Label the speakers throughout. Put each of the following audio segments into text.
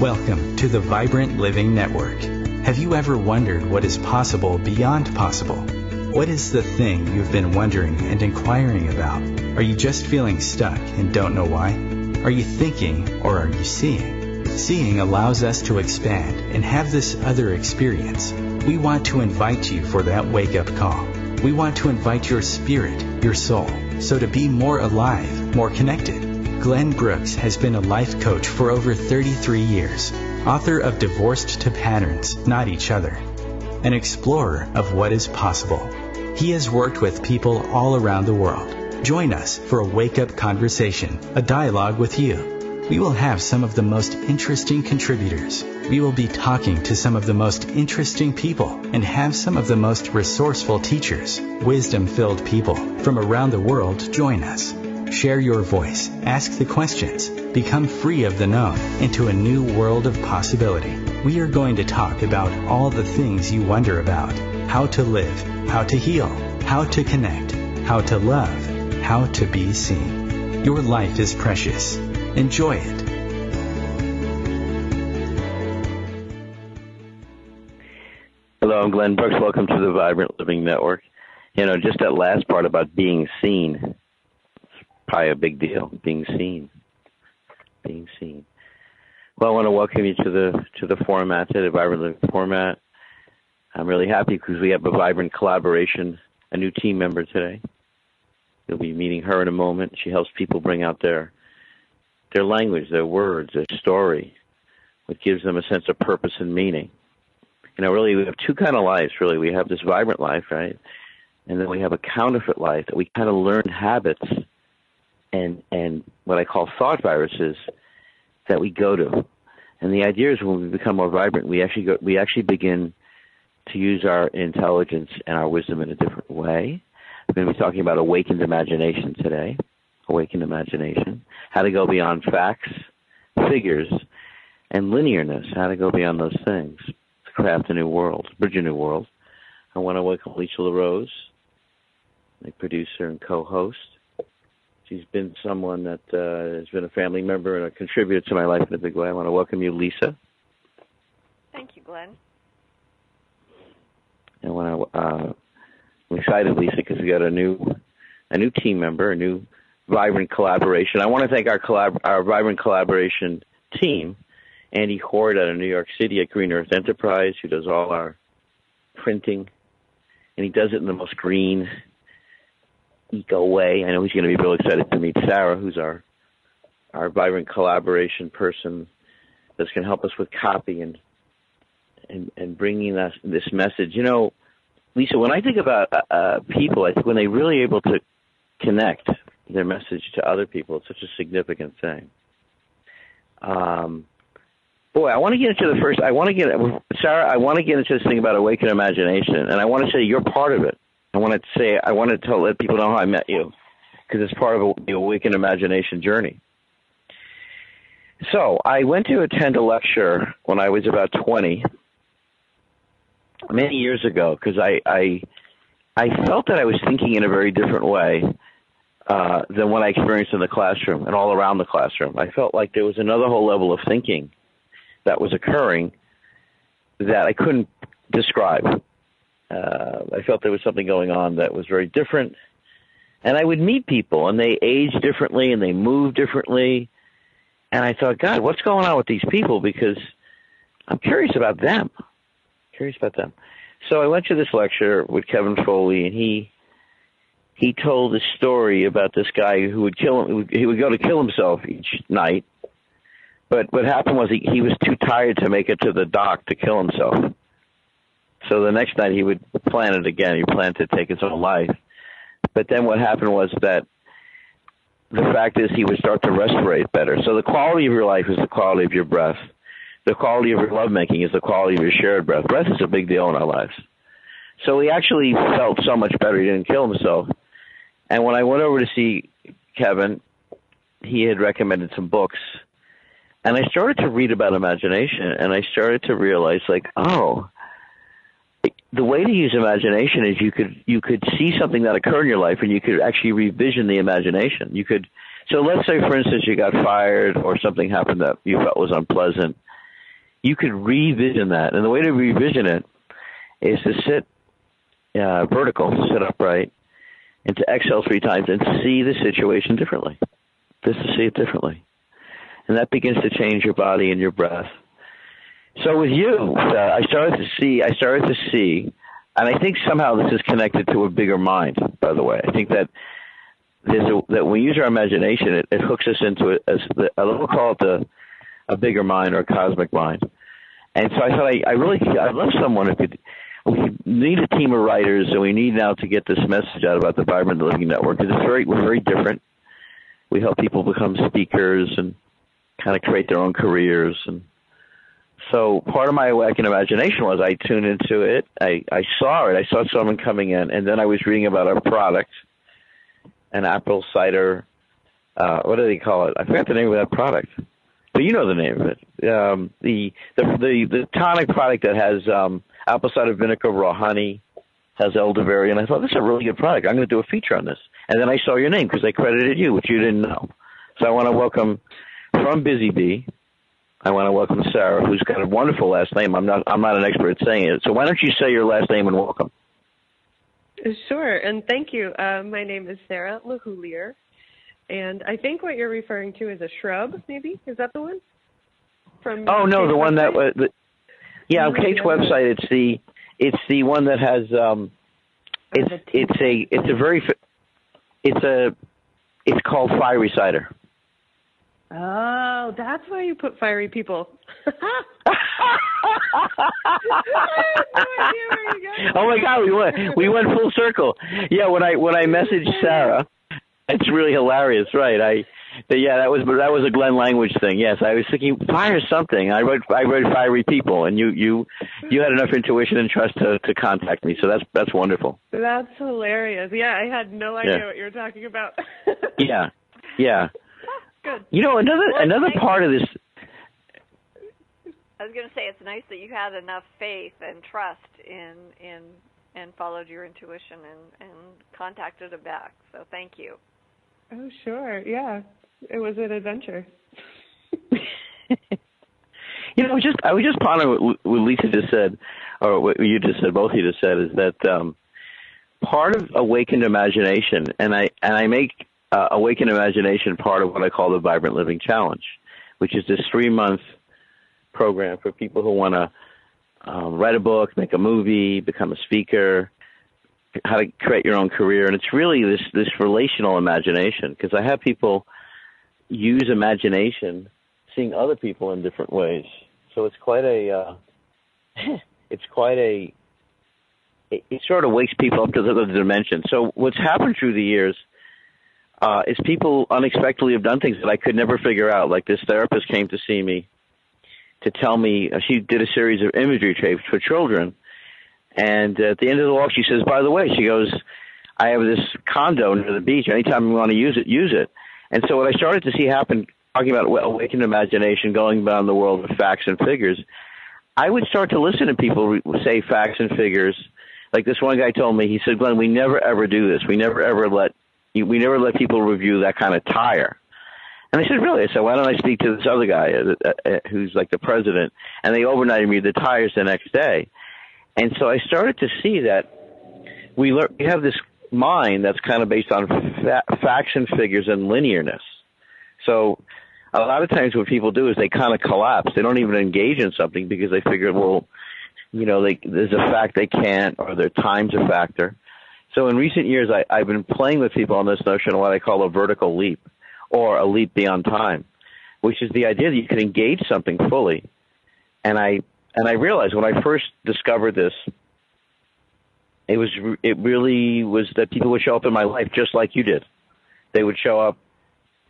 Speaker 1: Welcome to the Vibrant Living Network. Have you ever wondered what is possible beyond possible? What is the thing you've been wondering and inquiring about? Are you just feeling stuck and don't know why? Are you thinking or are you seeing? Seeing allows us to expand and have this other experience. We want to invite you for that wake-up call. We want to invite your spirit, your soul, so to be more alive, more connected. Glenn Brooks has been a life coach for over 33 years, author of Divorced to Patterns, Not Each Other, an explorer of what is possible. He has worked with people all around the world. Join us for a wake-up conversation, a dialogue with you. We will have some of the most interesting contributors. We will be talking to some of the most interesting people and have some of the most resourceful teachers, wisdom-filled people from around the world join us. Share your voice, ask the questions, become free of the known into a new world of possibility. We are going to talk about all the things you wonder about: how to live, how to heal, how to connect, how to love, how to be seen. Your life is precious. Enjoy it.
Speaker 2: Hello, I'm Glenn Brooks. Welcome to the Vibrant Living Network. Just that last part about being seen. Probably a big deal, being seen. Well, I want to welcome you to the format, to the Vibrant Living format. I'm really happy because we have a vibrant collaboration, a new team member today. You'll be meeting her in a moment. She helps people bring out their language, their words, their story, what gives them a sense of purpose and meaning. Really, we have two kind of lives, really. We have this vibrant life, right? And then we have a counterfeit life that we kind of learn habits and what I call thought viruses that we go to. And the idea is when we become more vibrant, we actually begin to use our intelligence and our wisdom in a different way. We're going to be talking about awakened imagination today. Awakened imagination. How to go beyond facts, figures, and linearness. How to go beyond those things. To craft a new world, bridge a new world. I want to welcome Lisa Arose, my producer and co-host. She's been someone that has been a family member and a contributor to my life in a big way. I want to welcome you, Lisa.
Speaker 3: Thank you, Glenn.
Speaker 2: I'm excited, Lisa, because we got a new team member, a new vibrant collaboration. I want to thank our vibrant collaboration team, Andy Horde out of New York City at Green Earth Enterprise, who does all our printing, and he does it in the most green, eco way. I know he's going to be real excited to meet Sarah, who's our vibrant collaboration person that's going to help us with copy and bringing us this message. Lisa, when I think about people, I think when they're really able to connect their message to other people, it's such a significant thing. I want to get into Sarah, I want to get into this thing about awakened imagination, and I want to say you're part of it. I want to let people know how I met you, because it's part of the awakened imagination journey. So I went to attend a lecture when I was about 20, many years ago, because I felt that I was thinking in a very different way than what I experienced in the classroom and all around the classroom. I felt like there was another whole level of thinking that was occurring that I couldn't describe. I felt there was something going on that was very different. And I would meet people, and they aged differently, and they moved differently. And I thought, God, what's going on with these people? Because I'm curious about them. So I went to this lecture with Kevin Foley, and he told a story about this guy who would he would go to kill himself each night. But what happened was he was too tired to make it to the dock to kill himself. So the next night he would plan it again. He planned to take his own life. But then what happened was that the fact is he would start to respirate better. So the quality of your life is the quality of your breath. The quality of your lovemaking is the quality of your shared breath. Breath is a big deal in our lives. So he actually felt so much better he didn't kill himself. And when I went over to see Kevin, he had recommended some books. And I started to read about imagination, and I started to realize, the way to use imagination is you could see something that occurred in your life, and you could actually revision the imagination. So let's say, for instance, you got fired or something happened that you felt was unpleasant, you could revision that. And the way to revision it is to sit vertical, sit upright, and to exhale 3 times and see the situation differently. Just to see it differently. And that begins to change your body and your breath. So with you, I started to see, and I think somehow this is connected to a bigger mind, by the way. I think that that when we use our imagination, it hooks us into I will call it a bigger mind or a cosmic mind. And so I thought I'd love someone we need a team of writers, and we need now to get this message out about the Vibrant Living Network, because we're very different. We help people become speakers and kind of create their own careers. And so part of my awakened imagination was I tuned into it. I saw it. I saw someone coming in, and then I was reading about our product, an apple cider, what do they call it? I forgot the name of that product, but you know the name of it. The tonic product that has apple cider vinegar, raw honey, has elderberry, and I thought, this is a really good product. I'm going to do a feature on this. And then I saw your name because I credited you, which you didn't know. So I want to welcome from Busy Bee. I want to welcome Sarah, who's got a wonderful last name. I'm not an expert at saying it. So why don't you say your last name and welcome?
Speaker 3: Sure, and thank you. My name is Sarah Lahoulier, and I think what you're referring to is a shrub, maybe? Is that the one? From
Speaker 2: oh, no,
Speaker 3: Kate's
Speaker 2: the one
Speaker 3: website?
Speaker 2: that on Kate's website, it's the one that has it's called Fiery Cider.
Speaker 3: Oh, that's why you put fiery people. I have no idea where you got.
Speaker 2: Oh my God, we went full circle. Yeah, when I messaged Sarah, it's really hilarious, right? That was a Glenn language thing. Yes, I was thinking fire something. I wrote fiery people, and you had enough intuition and trust to contact me. So that's wonderful.
Speaker 3: That's hilarious. Yeah, I had no idea what you were talking about.
Speaker 2: Yeah.
Speaker 3: Good.
Speaker 2: You know, another part of this.
Speaker 4: I was going to say, it's nice that you had enough faith and trust in and followed your intuition and contacted it back. So thank you.
Speaker 3: Oh, sure. Yeah. It was an adventure.
Speaker 2: You know, I was just pondering what Lisa just said, or what you just said, both of you just said, is that part of awakened imagination, and I make awakened imagination part of what I call the Vibrant Living Challenge, which is this 3-month program for people who want to write a book, make a movie, become a speaker, how to create your own career. And it's really this relational imagination, because I have people use imagination seeing other people in different ways. So it sort of wakes people up to the other dimension. So what's happened through the years is people unexpectedly have done things that I could never figure out. Like this therapist came to see me to tell me, she did a series of imagery tapes for children. And at the end of the walk, she says, by the way, she goes, I have this condo near the beach. Anytime you want to use it, use it. And so what I started to see happen, talking about awakened imagination, going beyond the world of facts and figures, I would start to listen to people say facts and figures. Like this one guy told me, he said, Glenn, we never ever do this. We never let people review that kind of tire. And I said, really? I said, why don't I speak to this other guy who's like the president? And they overnighted me the tires the next day. And so I started to see that we have this mind that's kind of based on facts and figures and linearness. So a lot of times what people do is they kind of collapse. They don't even engage in something because they figure, well, you know, there's a fact they can't, or their time's a factor. So in recent years, I've been playing with people on this notion of what I call a vertical leap, or a leap beyond time, which is the idea that you can engage something fully. And I realized when I first discovered this, it really was that people would show up in my life just like you did. They would show up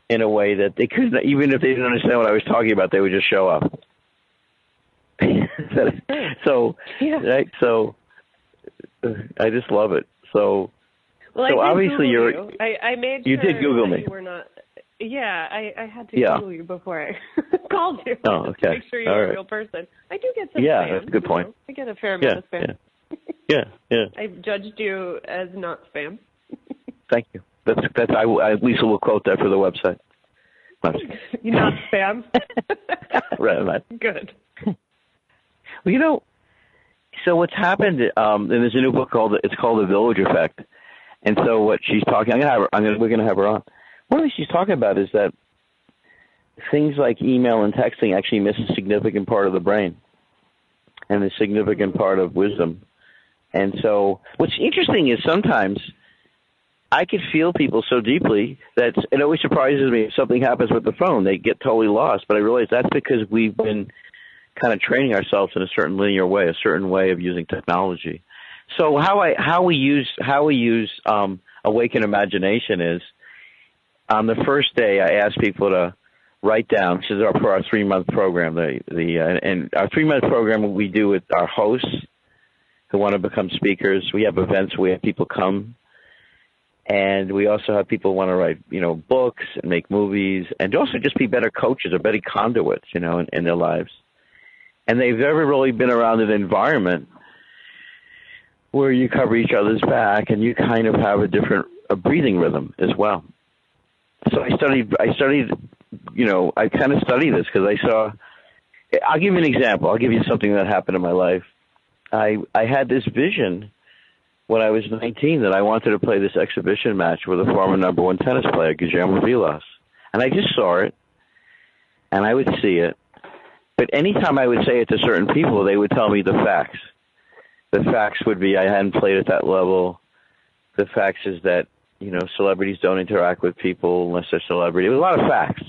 Speaker 2: in a way that they couldn't, even if they didn't understand what I was talking about, they would just show up. So, yeah. Right? So I just love it. So,
Speaker 3: well,
Speaker 2: so
Speaker 3: obviously I made sure
Speaker 2: you did Google me.
Speaker 3: You were not. Yeah, I had to Google you before I called you.
Speaker 2: Oh, okay.
Speaker 3: To make sure you're a real person. I do get some spam.
Speaker 2: That's a good point.
Speaker 3: I get a fair amount of spam.
Speaker 2: Yeah.
Speaker 3: I judged you as not spam.
Speaker 2: Thank you. Lisa will quote that for the website.
Speaker 3: You're not spam?
Speaker 2: Right.
Speaker 3: Good.
Speaker 2: Well, so what's happened, and there's a new book called The Village Effect. And so what she's talking, we're going to have her on. One of the things she's talking about is that things like email and texting actually miss a significant part of the brain and a significant part of wisdom. And so what's interesting is sometimes I could feel people so deeply that it always surprises me if something happens with the phone. They get totally lost. But I realize that's because we've been kind of training ourselves in a certain linear way, a certain way of using technology. So how we use Awaken Imagination is on the first day I ask people to write down. This is for our 3-month program. And our 3-month program we do with our hosts who want to become speakers. We have events. We have people come. And we also have people who want to write, books and make movies and also just be better coaches or better conduits, in their lives. And they've never really been around an environment where you cover each other's back and you kind of have a breathing rhythm as well. So I kind of studied this because I'll give you an example. I'll give you something that happened in my life. I had this vision when I was 19 that I wanted to play this exhibition match with a former number 1 tennis player, Guillermo Vilas. And I just saw it, and I would see it. But anytime I would say it to certain people, they would tell me the facts. The facts would be I hadn't played at that level. The facts is that, celebrities don't interact with people unless they're celebrity. It was a lot of facts.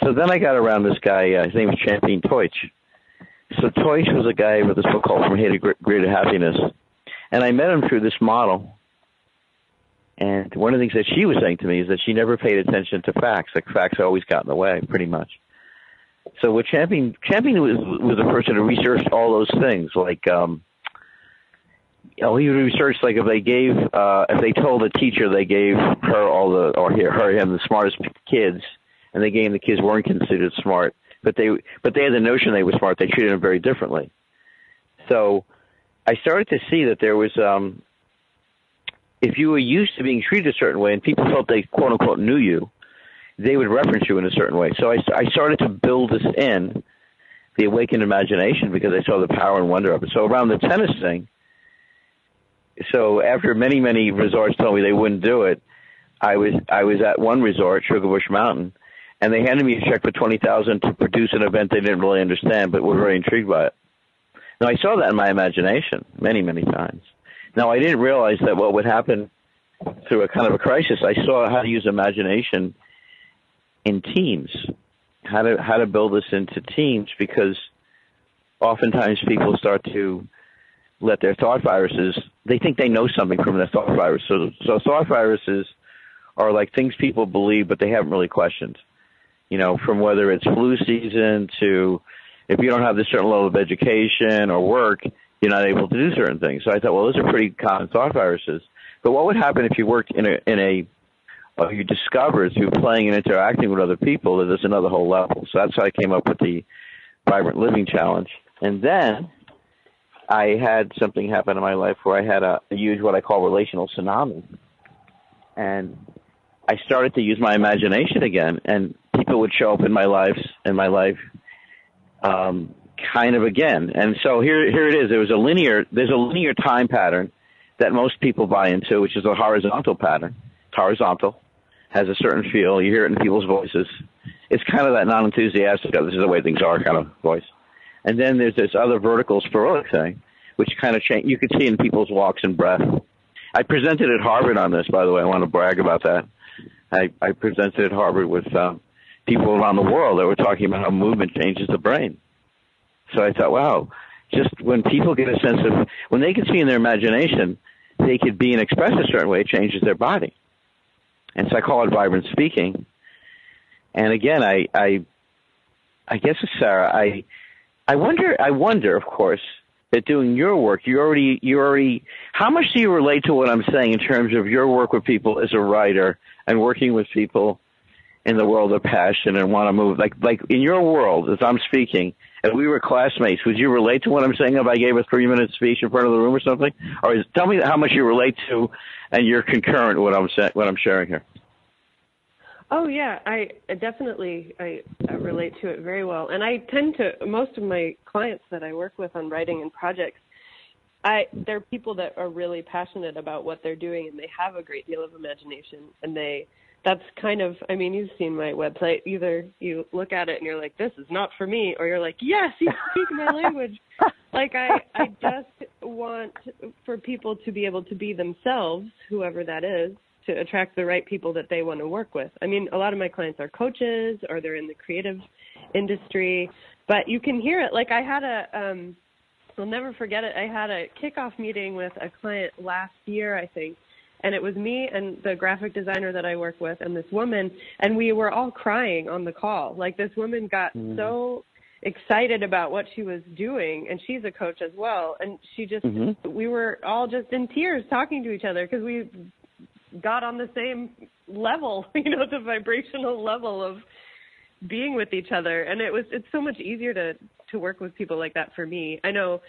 Speaker 2: So then I got around this guy, his name was Champion Teutsch. So Teutsch was a guy with this book called From Hate to Greater Happiness. And I met him through this model. And one of the things that she was saying to me is that she never paid attention to facts. Like facts always got in the way, pretty much. So what Champion was a person who researched all those things. Like, he researched like if they told a teacher they gave him the smartest kids, and they gave the kids weren't considered smart, but they had the notion they were smart. They treated them very differently. So I started to see that there was, if you were used to being treated a certain way and people felt they quote unquote knew you, they would reference you in a certain way. So I started to build this in, the awakened imagination, because I saw the power and wonder of it. So around the tennis thing, so after many, many resorts told me they wouldn't do it, I was at one resort, Sugarbush Mountain, and they handed me a check for $20,000 to produce an event they didn't really understand, but were very intrigued by it. Now, I saw that in my imagination many, many times. Now, I didn't realize that what would happen through a kind of a crisis, I saw how to use imagination in teams, how to build this into teams, because oftentimes people start to let their thought viruses, they think they know something from their thought virus. So thought viruses are like things people believe, but they haven't really questioned. From whether it's flu season to if you don't have this certain level of education or work, you're not able to do certain things. So I thought, well, those are pretty common thought viruses. But what would happen if you worked you discovered through playing and interacting with other people that there's another whole level. So that's how I came up with the Vibrant Living Challenge. And then I had something happen in my life where I had to use what I call relational tsunami. And I started to use my imagination again, and people would show up in my life kind of again. And so here it is. There's a linear time pattern that most people buy into, which is a horizontal pattern. It's horizontal, has a certain feel. You hear it in people's voices. It's kind of that non-enthusiastic, this is the way things are kind of voice. And then there's this other vertical sporadic thing, which kind of change. You could see in people's walks and breath. I presented at Harvard on this, by the way. I want to brag about that. I presented at Harvard with people around the world that were talking about how movement changes the brain. So I thought, wow, just when people get a sense of, when they can see in their imagination, they could be and express a certain way, it changes their body. And so I call it vibrant speaking. And again, I guess, Sarah, I wonder, of course, that doing your work, you already, how much do you relate to what I'm saying in terms of your work with people as a writer and working with people in the world of passion and want to move? Like in your world, as I'm speaking, if we were classmates, would you relate to what I'm saying if I gave a 3-minute speech in front of the room or something? Or tell me how much you relate to and you're concurrent with what I'm sharing here.
Speaker 3: Oh, yeah, I definitely relate to it very well. And I tend to, most of my clients that I work with on writing and projects, they're people that are really passionate about what they're doing, and they have a great deal of imagination. And that's kind of, I mean, you've seen my website. Either you look at it and you're like, this is not for me, or you're like, yes, you speak my language. Like, I just want for people to be able to be themselves, whoever that is, to attract the right people that they want to work with. I mean, a lot of my clients are coaches or they're in the creative industry, but you can hear it. Like, I had I'll never forget it. I had a kickoff meeting with a client last year, I think, and it was me and the graphic designer that I work with and this woman, and we were all crying on the call. Like, this woman got so excited about what she was doing, and she's a coach as well, and she just, we were all just in tears talking to each other because we got on the same level, the vibrational level of being with each other. And it's so much easier to work with people like that for me. I know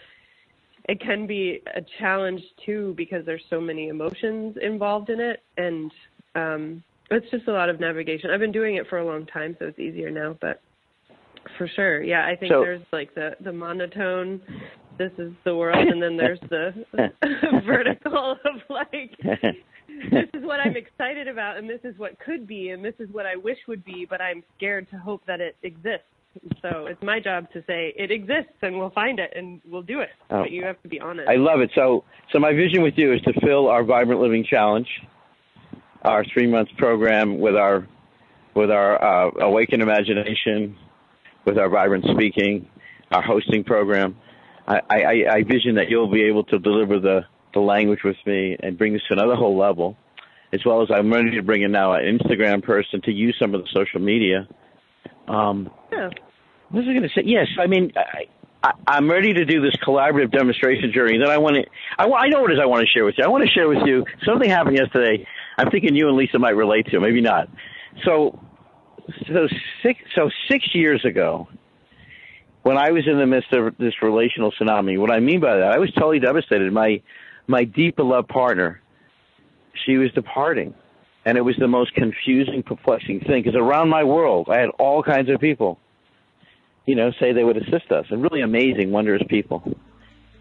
Speaker 3: it can be a challenge too, because there's so many emotions involved in it. And it's just a lot of navigation. I've been doing it for a long time, so it's easier now, but for sure. Yeah. I think there's like the monotone, this is the world. And then there's the vertical of like, this is what I'm excited about, and this is what could be, and this is what I wish would be, but I'm scared to hope that it exists. So it's my job to say it exists, and we'll find it, and we'll do it. Oh, but you have to be honest.
Speaker 2: I love it. So my vision with you is to fill our Vibrant Living Challenge, our 3-month program with our Awaken Imagination, with our Vibrant Speaking, our hosting program. I vision that you'll be able to deliver the language with me and bring this to another whole level, as well as I'm ready to bring in now an Instagram person to use some of the social media. What was I going to say? Yes, I mean, I'm ready to do this collaborative demonstration journey. Then I know what it is I want to share with you. I want to share with you something happened yesterday. I'm thinking you and Lisa might relate to, maybe not. So 6 years ago, when I was in the midst of this relational tsunami, what I mean by that, I was totally devastated. My deep beloved partner, she was departing. And it was the most confusing, perplexing thing, because around my world, I had all kinds of people, say they would assist us, and really amazing, wondrous people.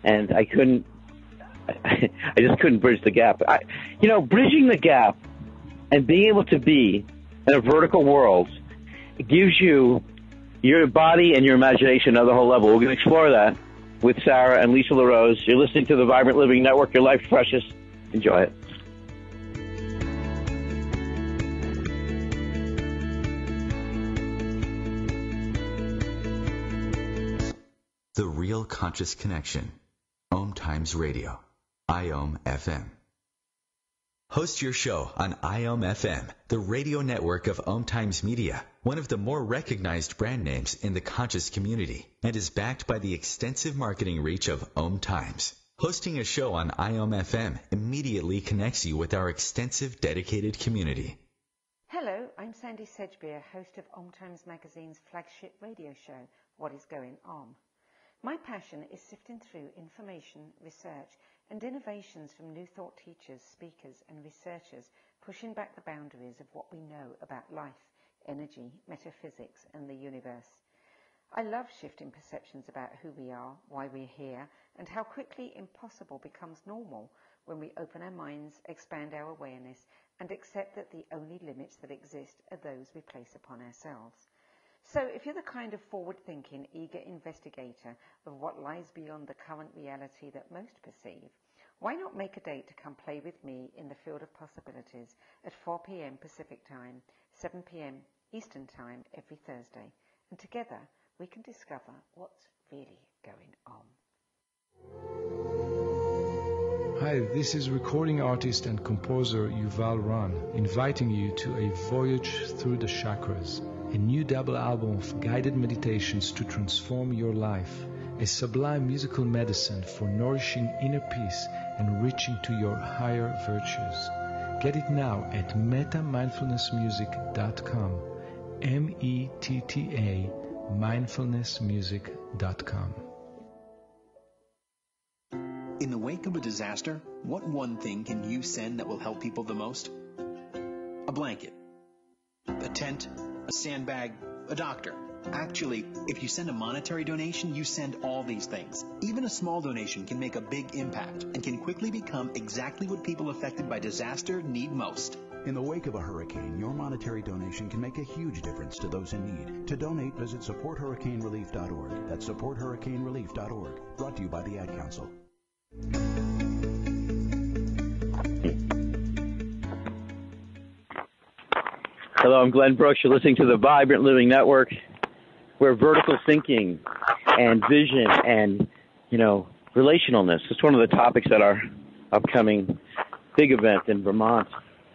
Speaker 2: And I just couldn't bridge the gap. Bridging the gap and being able to be in a vertical world gives you your body and your imagination another whole level. We're going to explore that with Sarah and Lisa LaRose. You're listening to the Vibrant Living Network. Your life's precious. Enjoy it.
Speaker 1: The Real Conscious Connection. Om Times Radio. IOM FM. Host your show on IOM FM, the radio network of Om Times Media, one of the more recognized brand names in the conscious community, and is backed by the extensive marketing reach of Om Times. Hosting a show on IOM FM immediately connects you with our extensive dedicated community.
Speaker 5: Hello, I'm Sandy Sedgbeer, host of Om Times Magazine's flagship radio show, What is Going On? My passion is sifting through information, research, and innovations from new thought teachers, speakers, and researchers pushing back the boundaries of what we know about life, energy, metaphysics, and the universe. I love shifting perceptions about who we are, why we're here, and how quickly impossible becomes normal when we open our minds, expand our awareness, and accept that the only limits that exist are those we place upon ourselves. So if you're the kind of forward-thinking, eager investigator of what lies beyond the current reality that most perceive, why not make a date to come play with me in the field of possibilities at 4 p.m. Pacific Time, 7 p.m. Eastern Time every Thursday, and together we can discover what's really going on.
Speaker 6: Hi, this is recording artist and composer Yuval Ran, inviting you to a voyage through the chakras, a new double album of guided meditations to transform your life, a sublime musical medicine for nourishing inner peace and reaching to your higher virtues. Get it now at metamindfulnessmusic.com, METTA mindfulnessmusic.com.
Speaker 7: In the wake of a disaster, what one thing can you send that will help people the most? A blanket, a tent, a sandbag, a doctor. Actually, if you send a monetary donation, you send all these things. Even a small donation can make a big impact and can quickly become exactly what people affected by disaster need most.
Speaker 8: In the wake of a hurricane, your monetary donation can make a huge difference to those in need. To donate, visit supporthurricanerelief.org. That's supporthurricanerelief.org. Brought to you by the Ad Council.
Speaker 2: Hello, I'm Glenn Brooks. You're listening to the Vibrant Living Network, where vertical thinking and vision and, relationalness is one of the topics at our upcoming big event in Vermont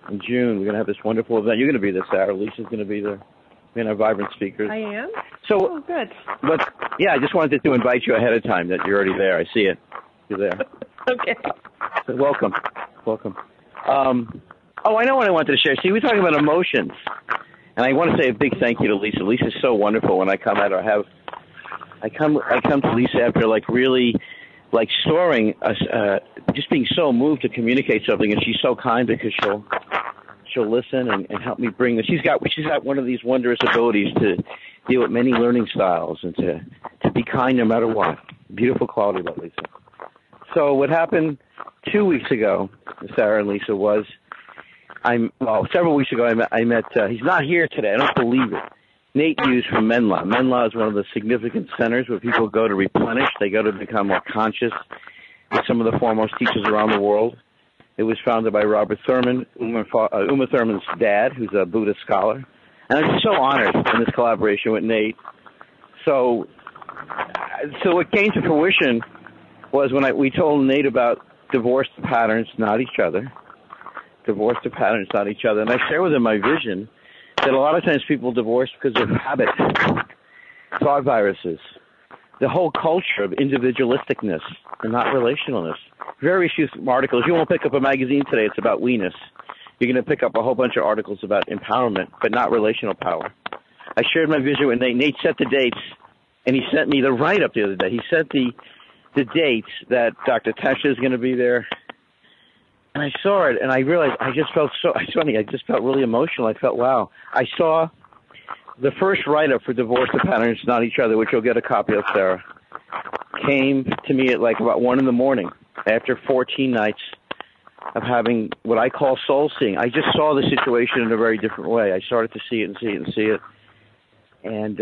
Speaker 2: in June. We're going to have this wonderful event. You're going to be there, Sarah. Lisa's going to be there. We're going to have vibrant speakers.
Speaker 3: I am?
Speaker 2: So,
Speaker 3: good.
Speaker 2: I just wanted to invite you ahead of time that you're already there. I see it. You're there.
Speaker 3: Okay.
Speaker 2: So welcome. I know what I wanted to share. See, we're talking about emotions. And I want to say a big thank you to Lisa. Lisa's so wonderful. When I come at her, I come to Lisa after really soaring, just being so moved to communicate something, and she's so kind because she'll listen and help me bring this. She's got one of these wondrous abilities to deal with many learning styles and to be kind no matter what. Beautiful quality about Lisa. So what happened 2 weeks ago, Sarah and Lisa, was several weeks ago I met he's not here today, I don't believe it, Nate Hughes from Menla. Menla is one of the significant centers where people go to replenish. They go to become more conscious with some of the foremost teachers around the world. It was founded by Robert Thurman, Uma Thurman's dad, who's a Buddhist scholar. And I'm just so honored in this collaboration with Nate. So what came to fruition was when we told Nate about divorced patterns, not each other. Divorce to patterns, not each other. And I share with him my vision that a lot of times people divorce because of habit, thought viruses, the whole culture of individualisticness and not relationalness. Very few articles. You won't pick up a magazine today, it's about we-ness. You're going to pick up a whole bunch of articles about empowerment, but not relational power. I shared my vision with Nate. Nate set the dates, and he sent me the write-up the other day. He sent the dates that Dr. Teshna is going to be there. And I saw it, and I realized I just felt really emotional. I felt, wow. I saw the first write-up for Divorce to Patterns, Not Each Other, which you'll get a copy of, Sarah, came to me at about 1 in the morning after 14 nights of having what I call soul seeing. I just saw the situation in a very different way. I started to see it and see it and see it. And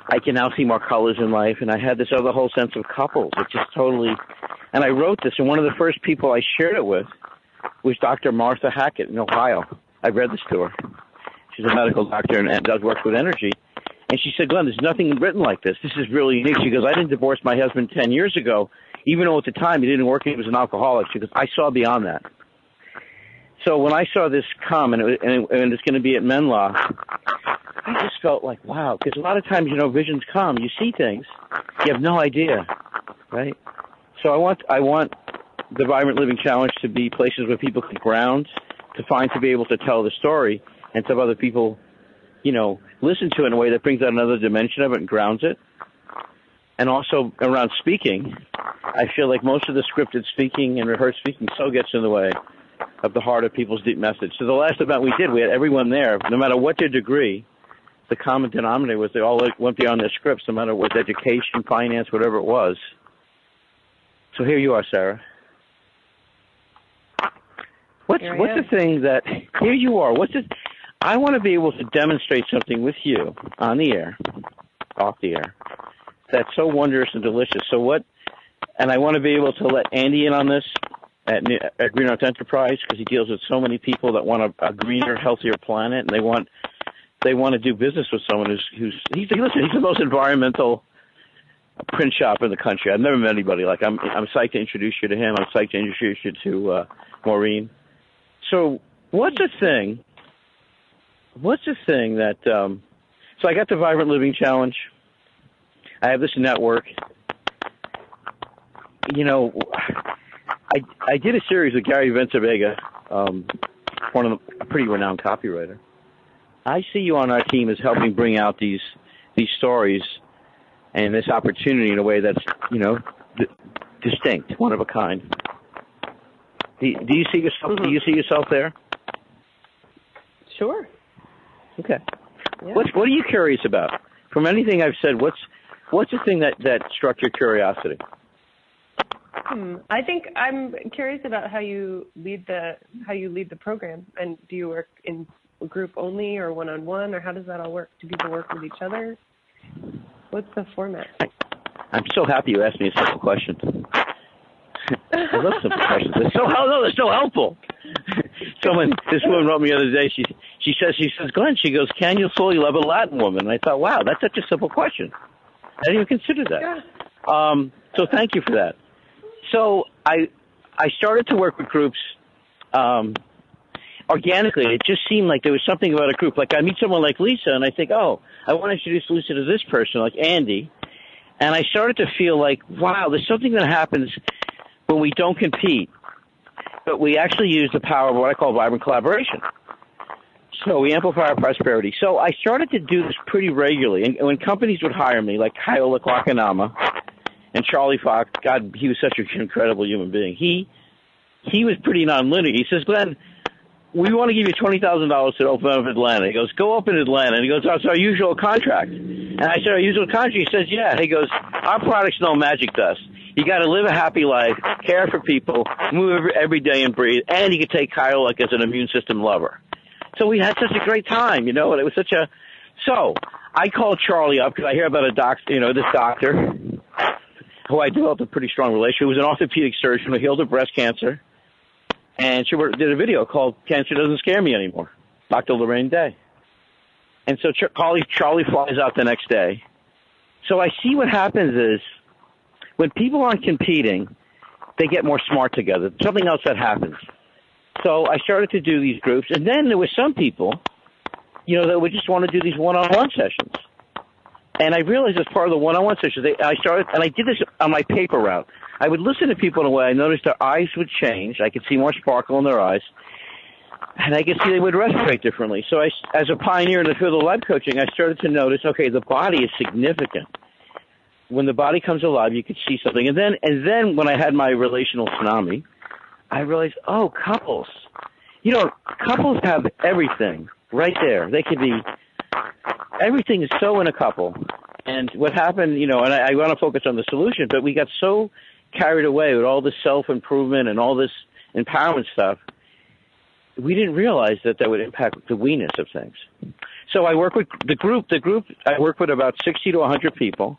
Speaker 2: I can now see more colors in life, and I had this other whole sense of couples. It just totally... And I wrote this, and one of the first people I shared it with was Dr. Martha Hackett in Ohio. I read this to her. She's a medical doctor and does work with energy. And she said, Glenn, there's nothing written like this. This is really unique. She goes, I didn't divorce my husband 10 years ago, even though at the time he didn't work, he was an alcoholic. She goes, I saw beyond that. So when I saw this come, and it's going to be at Menla, I just felt like, wow, because a lot of times, visions come, you see things, you have no idea, right? So I want the Vibrant Living Challenge to be places where people can ground, to be able to tell the story, and to have other people, listen to it in a way that brings out another dimension of it and grounds it. And also around speaking, I feel like most of the scripted speaking and rehearsed speaking so gets in the way of the heart of people's deep message. So the last event we did, we had everyone there, no matter what their degree. The common denominator was they all went beyond their scripts, no matter what education, finance, whatever it was. So here you are, Sarah. What's the thing that, here you are, I want to be able to demonstrate something with you on the air, off the air, that's so wondrous and delicious. And I want to be able to let Andy in on this at Green Earth Enterprise, because he deals with so many people that want a greener, healthier planet, and they want to do business with someone he's the most environmental print shop in the country. I've never met anybody like I'm psyched to introduce you to him. I'm psyched to introduce you to Maureen. So what's the thing that so I got the Vibrant Living Challenge. I have this network. I did a series with Gary Ventavega, a pretty renowned copywriter. I see you on our team as helping bring out these stories and this opportunity in a way that's, distinct, one of a kind. Do you see yourself? Mm-hmm. Do you see yourself there?
Speaker 3: Sure.
Speaker 2: Okay.
Speaker 3: Yeah.
Speaker 2: What are you curious about? From anything I've said, what's the thing that struck your curiosity?
Speaker 3: I think I'm curious about how you lead the program, and do you work in group only or one-on-one, or how does that all work? Do people work with each other? What's the format?
Speaker 2: I'm so happy you asked me a simple question. I love simple questions. They're so helpful. This woman wrote me the other day. She says, Glenn, she goes, can you fully love a Latin woman? And I thought, wow, that's such a simple question. I didn't even consider that.
Speaker 3: Yeah.
Speaker 2: So thank you for that. So I started to work with groups organically. It just seemed like there was something about a group. Like I meet someone like Lisa, and I think, oh, I want to introduce Lisa to this person, like Andy. And I started to feel like, wow, there's something that happens when we don't compete, but we actually use the power of what I call vibrant collaboration. So we amplify our prosperity. So I started to do this pretty regularly. And when companies would hire me, like Kyola Kwakanama and Charlie Fox, God, he was such an incredible human being. He was pretty nonlinear. He says, Glenn, we want to give you $20,000 to open up Atlanta. He goes, go open Atlanta. And he goes, that's our usual contract. And I said, our usual contract? He says, yeah. He goes, our product's no magic dust. You got to live a happy life, care for people, move every day and breathe, and you can take Kyle like as an immune system lover. So we had such a great time, and it was such a. So I called Charlie up because I hear about this doctor who I developed a pretty strong relationship. He was an orthopedic surgeon who healed of breast cancer, and she did a video called "Cancer Doesn't Scare Me Anymore," Dr. Lorraine Day. And so Charlie flies out the next day. So I see what happens is, when people aren't competing, they get more smart together. Something else that happens. So I started to do these groups, and then there were some people, that would just want to do these one-on-one sessions. And I realized as part of the one-on-one sessions, I did this on my paper route. I would listen to people in a way I noticed their eyes would change. I could see more sparkle in their eyes, and I could see they would respirate differently. So as a pioneer in the field of life coaching, I started to notice, okay, the body is significant. When the body comes alive, you could see something. And then when I had my relational tsunami, I realized, couples. Couples have everything right there. They could be, everything is so in a couple. And what happened, and I want to focus on the solution, but we got so carried away with all this self-improvement and all this empowerment stuff, we didn't realize that would impact the we-ness of things. So I work with the group, I work with about 60 to 100 people.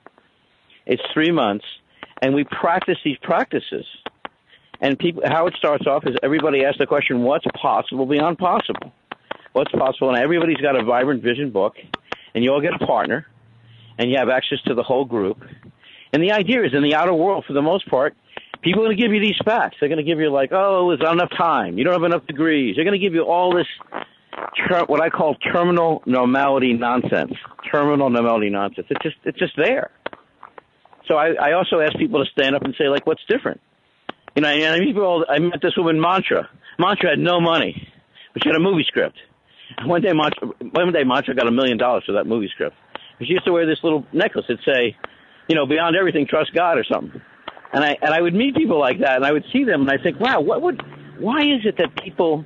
Speaker 2: It's 3 months, and we practice these practices. And how it starts off is everybody asks the question, what's possible beyond possible? What's possible? And everybody's got a vibrant vision book, and you all get a partner, and you have access to the whole group. And the idea is, in the outer world, for the most part, people are going to give you these facts. They're going to give you like, there's not enough time. You don't have enough degrees. They're going to give you all this, what I call terminal normality nonsense. Terminal normality nonsense. It's just there. So I also ask people to stand up and say, like, what's different? And I met this woman, Mantra. Mantra had no money, but she had a movie script. One day Mantra got $1 million for that movie script. She used to wear this little necklace that say, beyond everything, trust God or something. And I would meet people like that, and I would see them, and I think, wow, why is it that people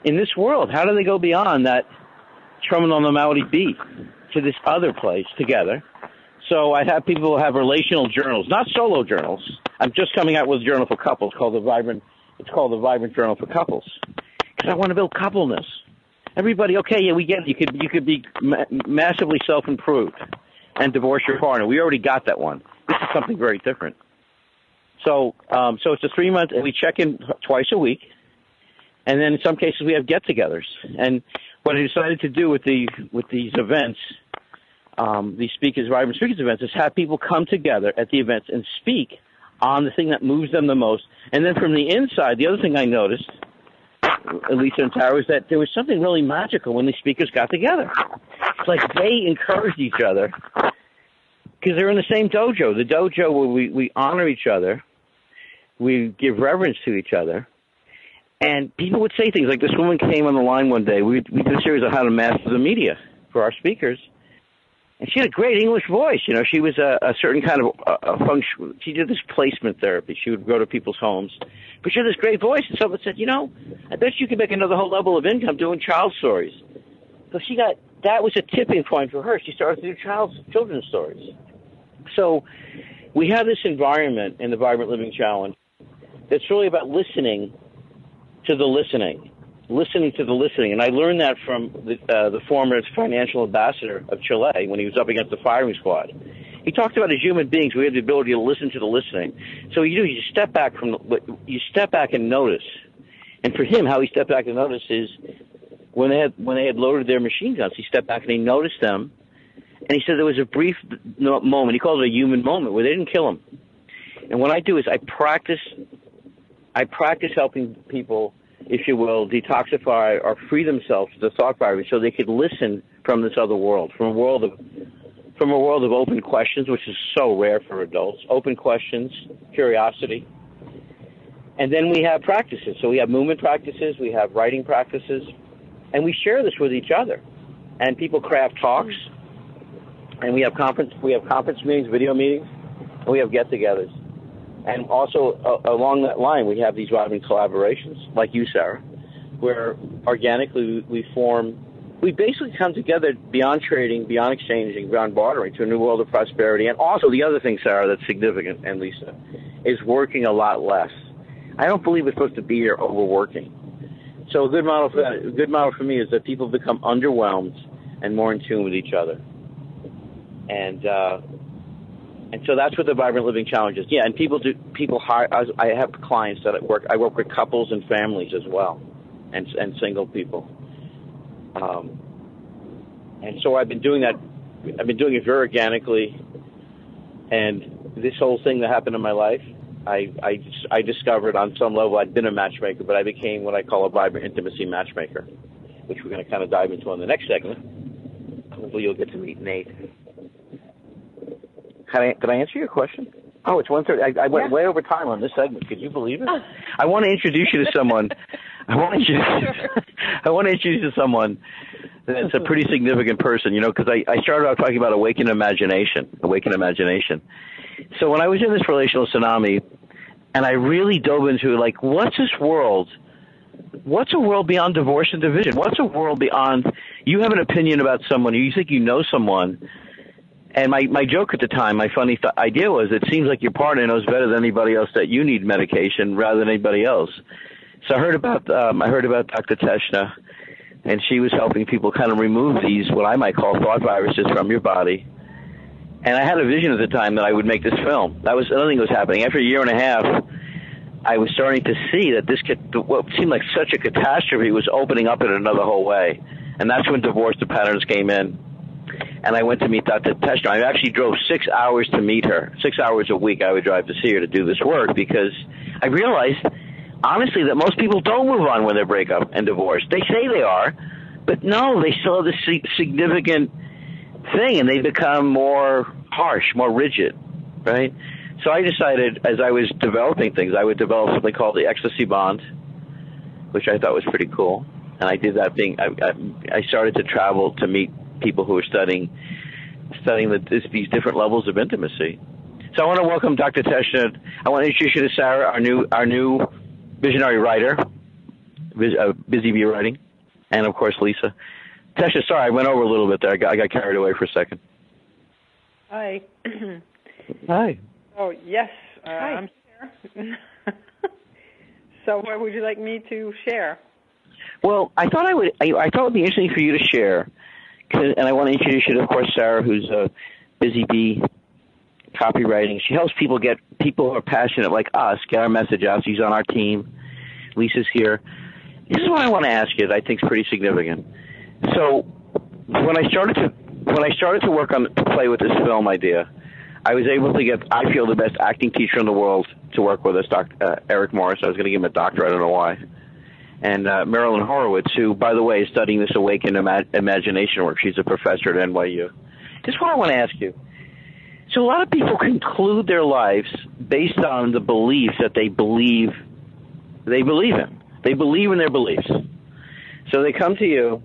Speaker 2: in this world, how do they go beyond that terminal normality beat to this other place together? So I have people have relational journals, not solo journals. I'm just coming out with a journal for couples called the Vibrant Journal for Couples, because I want to build coupleness. Everybody, okay, yeah, we get it. You could be massively self-improved and divorce your partner. We already got that one. This is something very different. So it's a 3 month, and we check in twice a week, and then in some cases we have get-togethers. And what I decided to do with these events, these vibrant speakers events, is have people come together at the events and speak on the thing that moves them the most. And then from the inside, the other thing I noticed, Lisa and Tara, is that there was something really magical when the speakers got together. It's like they encouraged each other because they're in the same dojo. The dojo where we honor each other, we give reverence to each other, and people would say things like, this woman came on the line one day. We did a series on how to master the media for our speakers. And she had a great English voice. She was a certain kind of a function. She did this placement therapy. She would go to people's homes. But she had this great voice. And someone said, I bet you could make another whole level of income doing child stories. So that was a tipping point for her. She started to do children's stories. So we have this environment in the Vibrant Living Challenge that's really about listening to the listening. And I learned that from the former financial ambassador of Chile when he was up against the firing squad. He talked about as human beings, we have the ability to listen to the listening. So you step back and notice. And for him, how he stepped back and noticed is when they had loaded their machine guns, he stepped back and he noticed them. And he said there was a brief moment, he called it a human moment, where they didn't kill him. And what I do is I practice helping people, if you will, detoxify or free themselves to the thought virus so they could listen from this other world, from a world of open questions, which is so rare for adults, open questions, curiosity. And then we have practices. So we have movement practices, we have writing practices, and we share this with each other. And people craft talks, and we have conference meetings, video meetings, and we have get-togethers. And also, along that line, we have these vibrant collaborations, like you, Sarah, where organically we basically come together beyond trading, beyond exchanging, beyond bartering to a new world of prosperity. And also the other thing, Sarah, that's significant, and Lisa, is working a lot less. I don't believe we're supposed to be here overworking. So a good model for me is that people become underwhelmed and more in tune with each other. And so that's what the Vibrant Living Challenge is. Yeah, and people hire. I have clients that I work with couples and families as well, and single people. And so I've been doing that. I've been doing it very organically. And this whole thing that happened in my life, I discovered on some level I'd been a matchmaker, but I became what I call a vibrant intimacy matchmaker, which we're going to kind of dive into in the next segment. Hopefully you'll get to meet Nate. Did I answer your question? Oh, it's 1:30. I went way over time on this segment. Could you believe it? I want to introduce you to someone. I want to introduce you to someone that's a pretty significant person, because I started out talking about awakened imagination. So when I was in this relational tsunami, and I really dove into what's this world? What's a world beyond divorce and division? What's a world beyond you have an opinion about someone, or you think you know someone? And my joke at the time, my funny idea was, it seems like your partner knows better than anybody else that you need medication rather than anybody else. So I heard about Dr. Teshna, and she was helping people kind of remove these, what I might call thought viruses from your body. And I had a vision at the time that I would make this film. That was another thing that was happening. After a year and a half, I was starting to see that what seemed like such a catastrophe was opening up in another whole way. And that's when divorce the patterns came in. And I went to meet Dr. Teshna. I actually drove 6 hours to meet her. 6 hours a week I would drive to see her to do this work, because I realized, honestly, that most people don't move on when they break up and divorce. They say they are, but no, they still have this significant thing, and they become more harsh, more rigid, right? So I decided, as I was developing things, I would develop something called the ecstasy bond, which I thought was pretty cool. And I did that thing. I started to travel to meet people who are studying these different levels of intimacy. So I want to welcome Dr. Teshna. I want to introduce you to Sarah, our new visionary writer, Busy Bee Writing, and of course Lisa. Teshna, sorry, I went over a little bit there. I got carried away for a second.
Speaker 9: Hi.
Speaker 2: Hi.
Speaker 9: Oh yes,
Speaker 3: Hi.
Speaker 9: I'm here. So what would you like me to share?
Speaker 2: Well, I thought it would be interesting for you to share. And I want to introduce you to, of course, Sarah, who's a Busy Bee copywriting. She helps people who are passionate like us get our message out. She's on our team. Lisa's here. This is what I want to ask you that I think is pretty significant. So when I started to work on to play with this film idea, I was able to get, I feel, the best acting teacher in the world to work with us, Dr. Eric Morris. I was going to give him a doctor. I don't know why. And Marilyn Horowitz, who, by the way, is studying this awakened imagination work. She's a professor at NYU. This is what I want to ask you. So a lot of people conclude their lives based on the beliefs that they believe in. They believe in their beliefs. So they come to you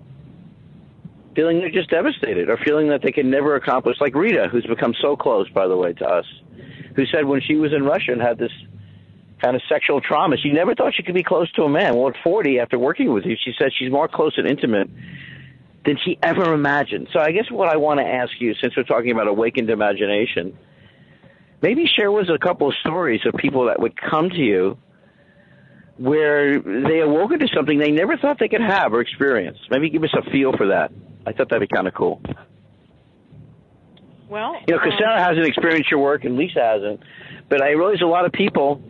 Speaker 2: feeling they're just devastated, or feeling that they can never accomplish, like Rita, who's become so close, by the way, to us, who said when she was in Russia and had this kind of sexual trauma, she never thought she could be close to a man. Well, at 40, after working with you, she said she's more close and intimate than she ever imagined. So I guess what I want to ask you, since we're talking about awakened imagination, maybe share with us a couple of stories of people that would come to you where they awoke into something they never thought they could have or experience. Maybe give us a feel for that. I thought that'd be kind of cool.
Speaker 9: Well,
Speaker 2: because Sarah hasn't experienced your work and Lisa hasn't, but I realize a lot of people,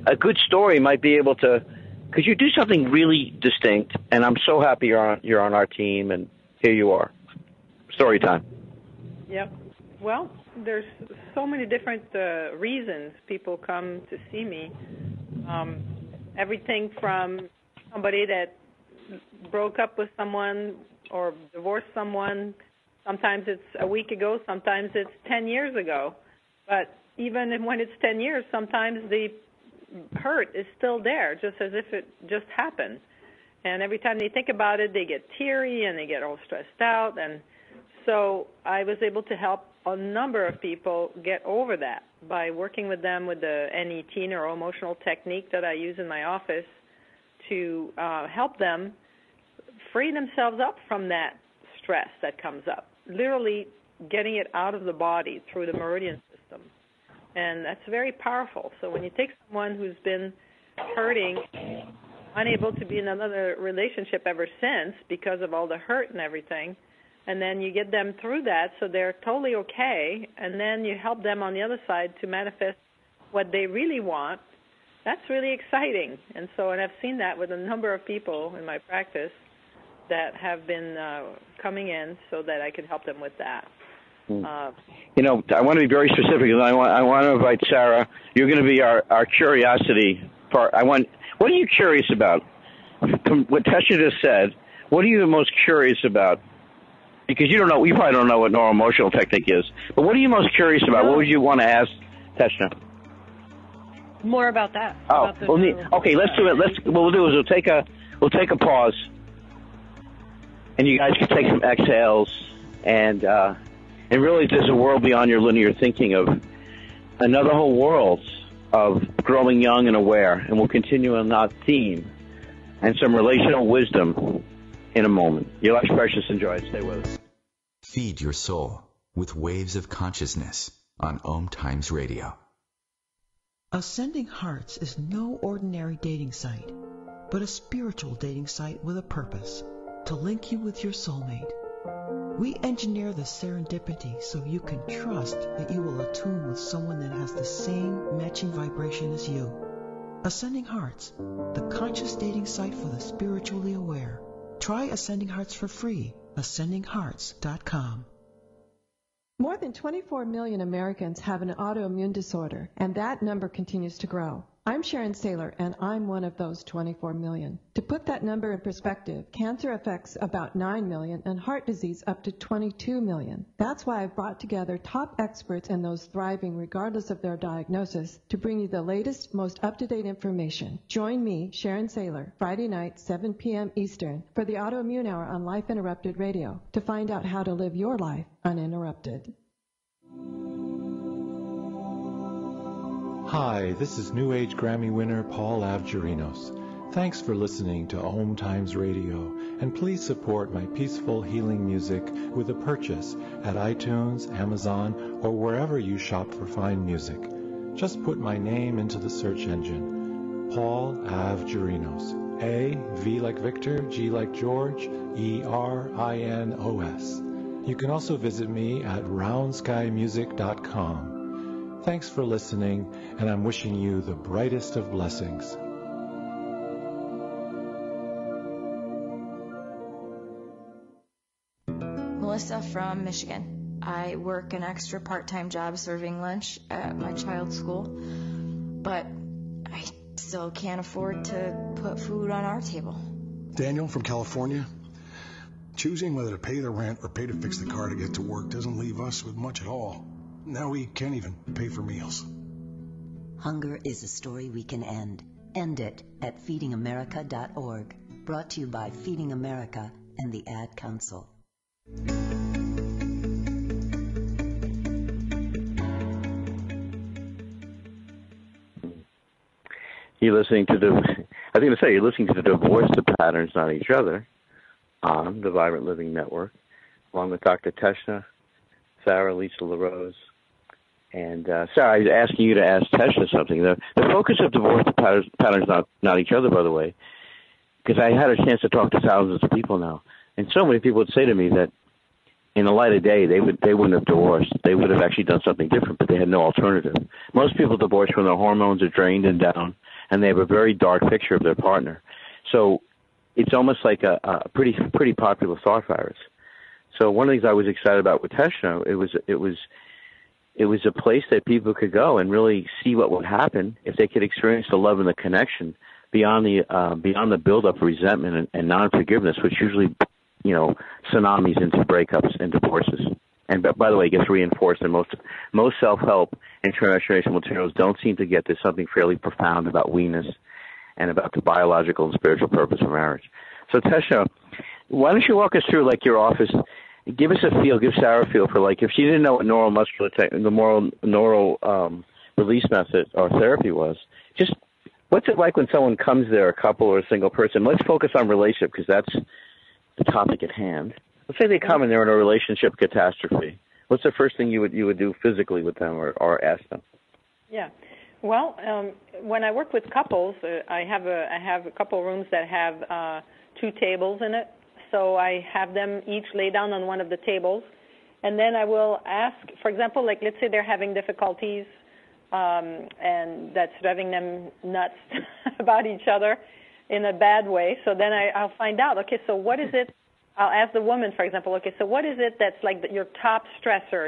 Speaker 2: a good story might be able to, because you do something really distinct, and I'm so happy you're on our team, and here you are. Story time.
Speaker 9: Yep. Well, there's so many different reasons people come to see me. Everything from somebody that broke up with someone or divorced someone. Sometimes it's a week ago, sometimes it's 10 years ago. But even when it's 10 years, sometimes the hurt is still there, just as if it just happened. And every time they think about it, they get teary and they get all stressed out. And so I was able to help a number of people get over that by working with them with the NET, neuro-emotional technique that I use in my office to help them free themselves up from that stress that comes up, literally getting it out of the body through the meridian system. And that's very powerful. So when you take someone who's been hurting, unable to be in another relationship ever since because of all the hurt and everything, and then you get them through that so they're totally okay, and then you help them on the other side to manifest what they really want, that's really exciting. And I've seen that with a number of people in my practice that have been coming in so that I can help them with that.
Speaker 2: I want to be very specific. I want to invite Sarah. You're going to be our curiosity part. What are you curious about? From what Teshna just said, what are you the most curious about? Because you probably don't know what neuroemotional technique is. But what are you most curious about? What would you want to ask Teshna?
Speaker 3: More about that.
Speaker 2: Oh, okay. Let's do it. What we'll do is we'll take a pause, and you guys can take some exhales and realize there's a world beyond your linear thinking of another whole world of growing young and aware. And we'll continue on that theme and some relational wisdom in a moment. Your life's precious. Enjoy it. Stay with us.
Speaker 1: Feed your soul with waves of consciousness on Om Times Radio.
Speaker 10: Ascending Hearts is no ordinary dating site, but a spiritual dating site with a purpose, to link you with your soulmate. We engineer the serendipity so you can trust that you will attune with someone that has the same matching vibration as you. Ascending Hearts, the conscious dating site for the spiritually aware. Try Ascending Hearts for free. AscendingHearts.com.
Speaker 11: More than 24 million Americans have an autoimmune disorder, and that number continues to grow. I'm Sharon Saylor, and I'm one of those 24 million. To put that number in perspective, cancer affects about 9 million and heart disease up to 22 million. That's why I've brought together top experts and those thriving regardless of their diagnosis to bring you the latest, most up-to-date information. Join me, Sharon Saylor, Friday night, 7 p.m. Eastern, for the Autoimmune Hour on Life Interrupted Radio to find out how to live your life uninterrupted.
Speaker 6: Hi, this is New Age Grammy winner Paul Avgerinos. Thanks for listening to Om Times Radio, and please support my peaceful healing music with a purchase at iTunes, Amazon, or wherever you shop for fine music. Just put my name into the search engine, Paul Avgerinos. A, V like Victor, G like George, E-R-I-N-O-S. You can also visit me at roundskymusic.com. Thanks for listening, and I'm wishing you the brightest of blessings.
Speaker 12: Melissa from Michigan. I work an extra part-time job serving lunch at my child's school, but I still can't afford to put food on our table.
Speaker 13: Daniel from California. Choosing whether to pay the rent or pay to fix the car to get to work doesn't leave us with much at all. Now we can't even pay for meals.
Speaker 14: Hunger is a story we can end. End it at feedingamerica.org. Brought to you by Feeding America and the Ad Council.
Speaker 2: You're listening to you're listening to the divorce patterns, not each other, on the Vibrant Living Network, along with Dr. Teshna, Sarah, Lisa LaRose. And Sarah, I was asking you to ask Teshna something. The focus of divorce patterns not each other, by the way, because I had a chance to talk to thousands of people now, and so many people would say to me that in the light of day, they wouldn't have divorced. They would have actually done something different, but they had no alternative. Most people divorce when their hormones are drained and down, and they have a very dark picture of their partner. So it's almost like a pretty popular thought virus. So one of the things I was excited about with Teshna, it was a place that people could go and really see what would happen if they could experience the love and the connection beyond the buildup of resentment and non-forgiveness, which usually, tsunamis into breakups and divorces. And by the way, it gets reinforced in most self-help and transformational materials don't seem to get to something fairly profound about we-ness and about the biological and spiritual purpose of marriage. So Teshna, why don't you walk us through your office? Give us a feel, give Sarah a feel for if she didn't know what neural release method or therapy was, just what's it like when someone comes there, a couple or a single person? Let's focus on relationship because that's the topic at hand. Let's say they come and they're in a relationship catastrophe. What's the first thing you would do physically with them or ask them?
Speaker 9: Yeah. Well, when I work with couples, I have a couple rooms that have 2 tables in it. So I have them each lay down on one of the tables, and then I will ask, for example, let's say they're having difficulties, and that's driving them nuts about each other in a bad way. So then I'll find out, okay, so what is it? I'll ask the woman, for example, okay, so what is it that's your top stressor,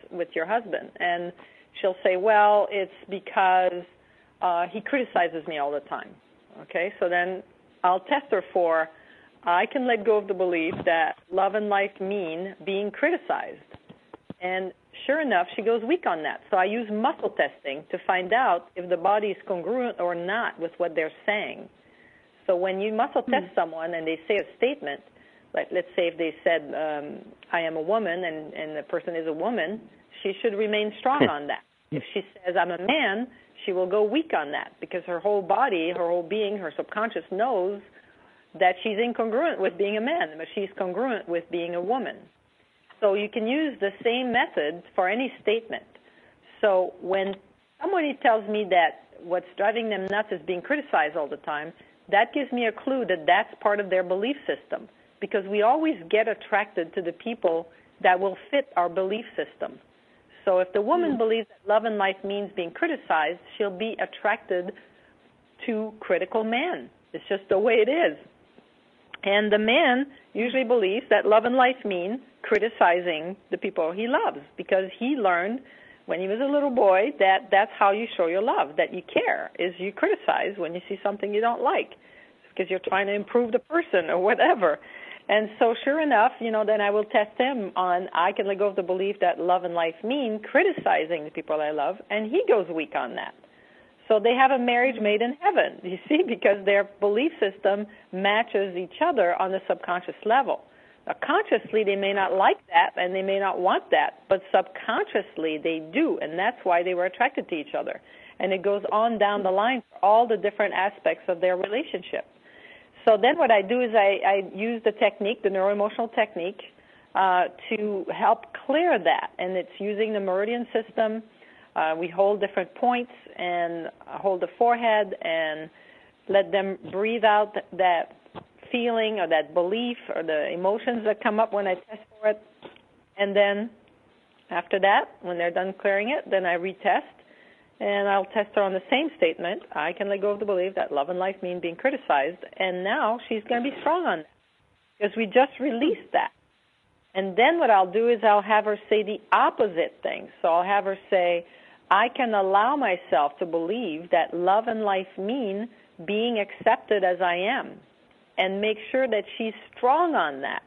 Speaker 9: with your husband? And she'll say, well, it's because he criticizes me all the time. Okay, so then I'll test her for, I can let go of the belief that love and life mean being criticized. And sure enough, she goes weak on that. So I use muscle testing to find out if the body is congruent or not with what they're saying. So when you muscle test someone and they say a statement, let's say if they said, I am a woman, and the person is a woman, she should remain strong on that. If she says, I'm a man, she will go weak on that because her whole body, her whole being, her subconscious knows that she's incongruent with being a man, but she's congruent with being a woman. So you can use the same method for any statement. So when somebody tells me that what's driving them nuts is being criticized all the time, that gives me a clue that that's part of their belief system, because we always get attracted to the people that will fit our belief system. So if the woman believes that love and life means being criticized, she'll be attracted to critical men. It's just the way it is. And the man usually believes that love and life mean criticizing the people he loves, because he learned when he was a little boy that that's how you show your love, that you care, is you criticize when you see something you don't like, because you're trying to improve the person or whatever. And so sure enough, then I will test him on, I can let go of the belief that love and life mean criticizing the people I love, and he goes weak on that. So they have a marriage made in heaven, you see, because their belief system matches each other on the subconscious level. Now, consciously, they may not like that and they may not want that, but subconsciously they do, and that's why they were attracted to each other. And it goes on down the line for all the different aspects of their relationship. So then what I do is I use the technique, the neuroemotional technique, to help clear that, and it's using the meridian system. We hold different points and hold the forehead and let them breathe out that feeling or that belief or the emotions that come up when I test for it. And then after that, when they're done clearing it, then I retest, and I'll test her on the same statement. I can let go of the belief that love and life mean being criticized, and now she's going to be strong on that because we just released that. And then what I'll do is I'll have her say the opposite thing. So I'll have her say, I can allow myself to believe that love and life mean being accepted as I am, and make sure that she's strong on that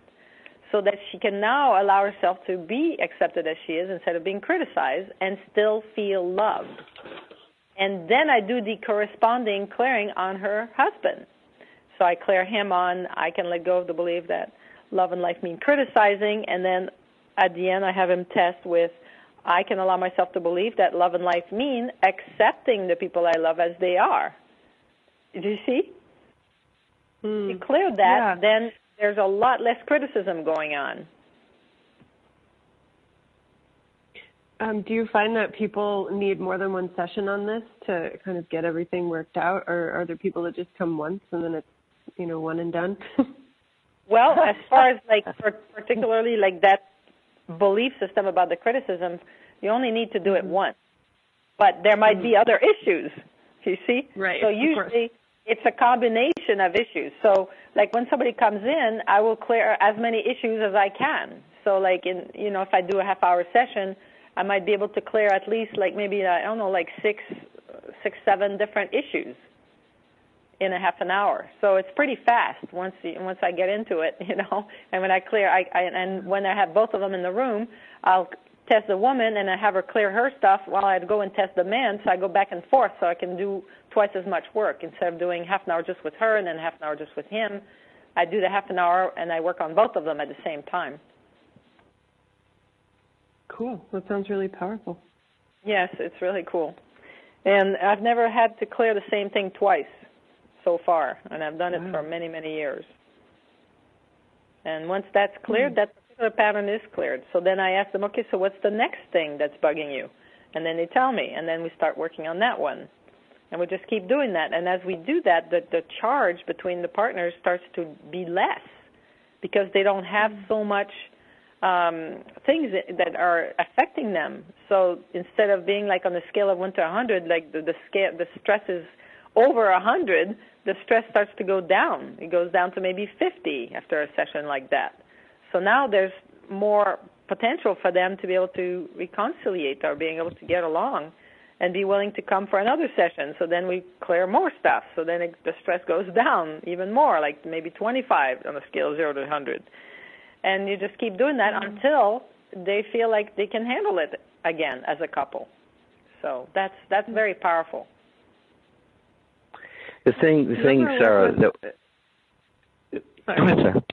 Speaker 9: so that she can now allow herself to be accepted as she is instead of being criticized and still feel loved. And then I do the corresponding clearing on her husband. So I clear him on, I can let go of the belief that love and life mean criticizing, and then at the end I have him test with, I can allow myself to believe that love and life mean accepting the people I love as they are. Do you see? You clear that, then there's a lot less criticism going on.
Speaker 3: Do you find that people need more than one session on this to kind of get everything worked out, or are there people that just come once and then it's, one and done?
Speaker 9: Well, as far as particularly that belief system about the criticism, you only need to do it once. But there might be other issues, you see?
Speaker 3: Right.
Speaker 9: So usually it's a combination of issues. So when somebody comes in, I will clear as many issues as I can. So if I do a half-hour session, I might be able to clear at least maybe, I don't know, 7 different issues in a half an hour. So it's pretty fast once I get into it, And when I clear, and when I have both of them in the room, I'll test the woman and I have her clear her stuff while I go and test the man. So I go back and forth so I can do twice as much work. Instead of doing half an hour just with her and then half an hour just with him, I do the half an hour and I work on both of them at the same time.
Speaker 3: Cool. That sounds really powerful.
Speaker 9: Yes, it's really cool. And I've never had to clear the same thing twice so far, and I've done it for many, many years. And once that's cleared, that particular pattern is cleared. So then I ask them, okay, so what's the next thing that's bugging you? And then they tell me, and then we start working on that one. And we just keep doing that. And as we do that, the charge between the partners starts to be less because they don't have so much things that are affecting them. So instead of being on a scale of 1 to 100, the stress is over 100, the stress starts to go down. It goes down to maybe 50 after a session like that. So now there's more potential for them to be able to reconciliate or being able to get along and be willing to come for another session. So then we clear more stuff. So then the stress goes down even more, maybe 25 on a scale of 0 to 100. And you just keep doing that until they feel like they can handle it again as a couple. So that's very powerful.
Speaker 2: The thing, Sarah. Go ahead, Sarah.